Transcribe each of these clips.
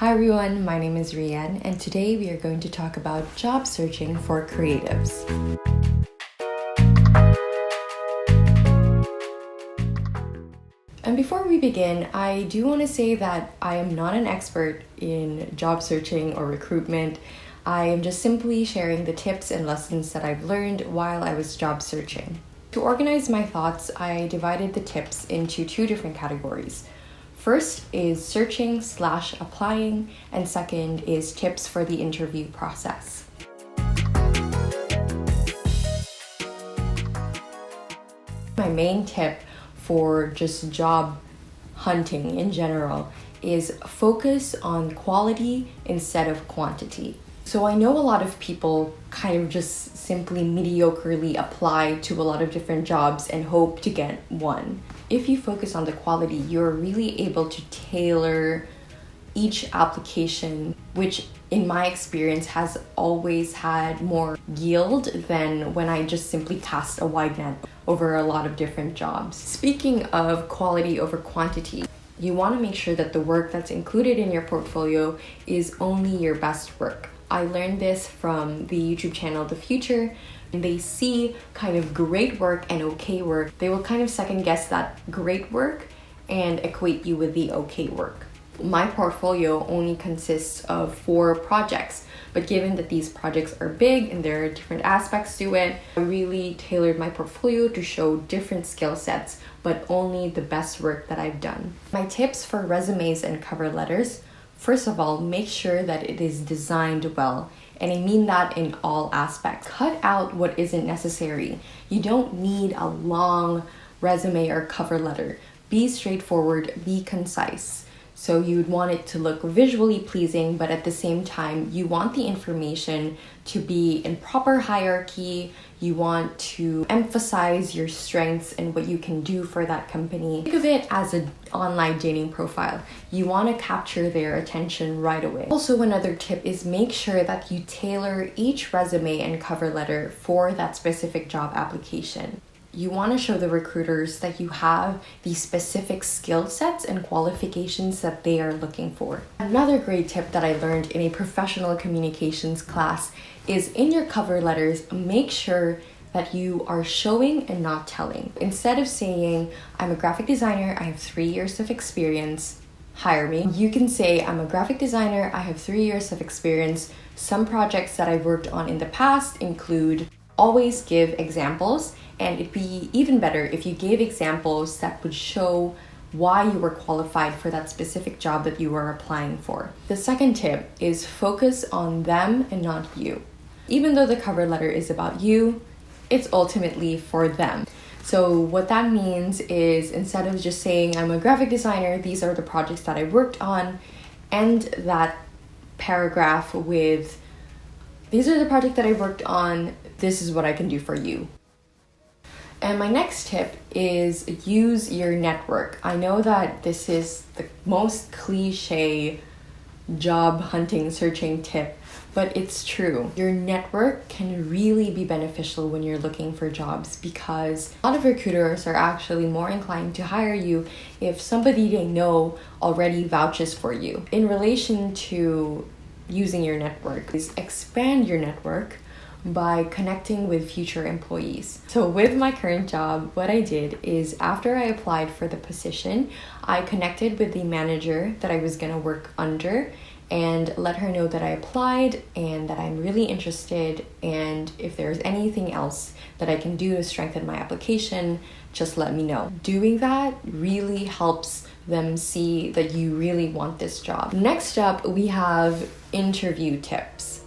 Hi everyone, my name is Rien, and today we are going to talk about job searching for creatives. And before we begin, I do want to say that I am not an expert in job searching or recruitment. I am just simply sharing the tips and lessons that I've learned while I was job searching. To organize my thoughts, I divided the tips into two different categories. First is searching/applying, and second is tips for the interview process. My main tip for just job hunting in general is focus on quality instead of quantity. So I know a lot of people kind of just simply mediocrely apply to a lot of different jobs and hope to get one. If you focus on the quality, you're really able to tailor each application, which in my experience has always had more yield than when I just simply cast a wide net over a lot of different jobs. Speaking of quality over quantity, you want to make sure that the work that's included in your portfolio is only your best work. I learned this from the YouTube channel The Future. They see kind of great work and okay work. They will kind of second guess that great work and equate you with the okay work. My portfolio only consists of 4 projects, but given that these projects are big and there are different aspects to it, I really tailored my portfolio to show different skill sets, but only the best work that I've done. My tips for resumes and cover letters: first of all, make sure that it is designed well. And I mean that in all aspects. Cut out what isn't necessary. You don't need a long resume or cover letter. Be straightforward, be concise. So you would want it to look visually pleasing, but at the same time, you want the information to be in proper hierarchy. You want to emphasize your strengths and what you can do for that company. Think of it as an online dating profile. You want to capture their attention right away. Also, another tip is make sure that you tailor each resume and cover letter for that specific job application. You want to show the recruiters that you have the specific skill sets and qualifications that they are looking for. Another great tip that I learned in a professional communications class is in your cover letters, make sure that you are showing and not telling. Instead of saying, I'm a graphic designer, I have 3 years of experience, hire me, you can say, I'm a graphic designer, I have 3 years of experience. Some projects that I've worked on in the past include. Always give examples, and it'd be even better if you gave examples that would show why you were qualified for that specific job that you are applying for. The second tip is focus on them and not you. Even though the cover letter is about you, it's ultimately for them. So what that means is instead of just saying, I'm a graphic designer, these are the projects that I worked on, end that paragraph with, these are the projects that I worked on, this is what I can do for you. And my next tip is use your network. I know that this is the most cliche job hunting, searching tip, but it's true. Your network can really be beneficial when you're looking for jobs because a lot of recruiters are actually more inclined to hire you if somebody they know already vouches for you. In relation to using your network, is expand your network by connecting with future employees. So with my current job, what I did is after I applied for the position, I connected with the manager that I was gonna work under and let her know that I applied and that I'm really interested, and if there's anything else that I can do to strengthen my application, just let me know. Doing that really helps them see that you really want this job. Next up, we have interview tips.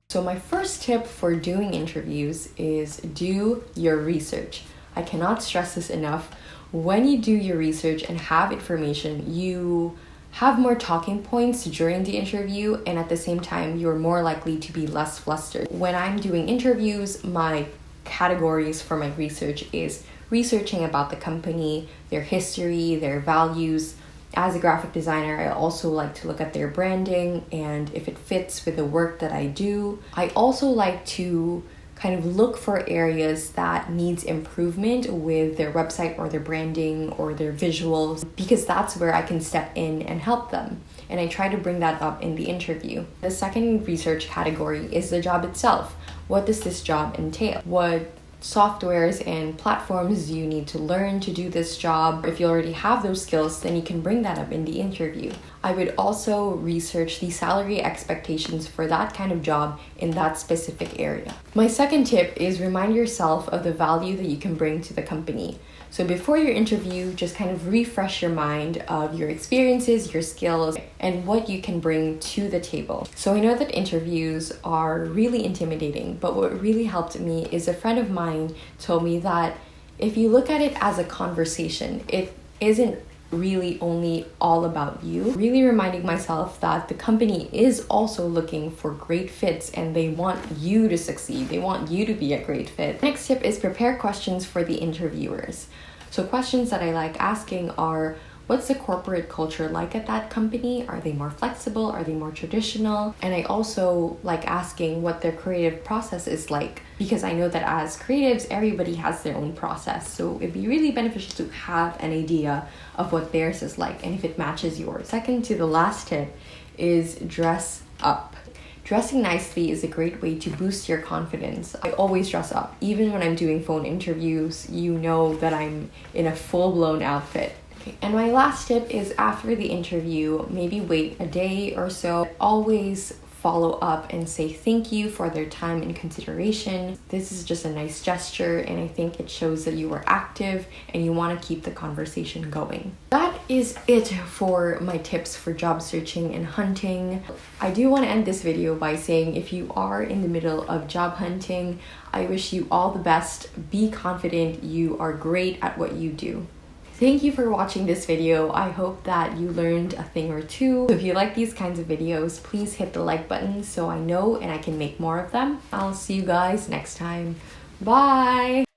So my first tip for doing interviews is do your research. I cannot stress this enough. When you do your research and have information, you have more talking points during the interview, and at the same time, you're more likely to be less flustered. When I'm doing interviews, my categories for my research is researching about the company, their history, their values. As a graphic designer, I also like to look at their branding and if it fits with the work that I do. I also like to kind of look for areas that needs improvement with their website or their branding or their visuals, because that's where I can step in and help them. And I try to bring that up in the interview. The second research category is the job itself. What does this job entail? What softwares and platforms do you need to learn to do this job? If you already have those skills, then you can bring that up in the interview. I would also research the salary expectations for that kind of job in that specific area. My second tip is remind yourself of the value that you can bring to the company. So before your interview, just kind of refresh your mind of your experiences, your skills, and what you can bring to the table. So I know that interviews are really intimidating, but what really helped me is a friend of mine told me that if you look at it as a conversation, it isn't really only all about you. Really reminding myself that the company is also looking for great fits and they want you to succeed. They want you to be a great fit. Next tip is prepare questions for the interviewers. So questions that I like asking are, what's the corporate culture like at that company? Are they more flexible? Are they more traditional? And I also like asking what their creative process is like, because I know that as creatives, everybody has their own process. So it'd be really beneficial to have an idea of what theirs is like and if it matches yours. Second to the last tip is dress up. Dressing nicely is a great way to boost your confidence. I always dress up. Even when I'm doing phone interviews, you know that I'm in a full-blown outfit. Okay. And my last tip is after the interview, maybe wait a day or so. Always follow up and say thank you for their time and consideration. This is just a nice gesture, and I think it shows that you were active and you want to keep the conversation going. That is it for my tips for job searching and hunting. I do want to end this video by saying if you are in the middle of job hunting, I wish you all the best. Be confident. You are great at what you do. Thank you for watching this video. I hope that you learned a thing or two. If you like these kinds of videos, please hit the like button so I know and I can make more of them. I'll see you guys next time. Bye!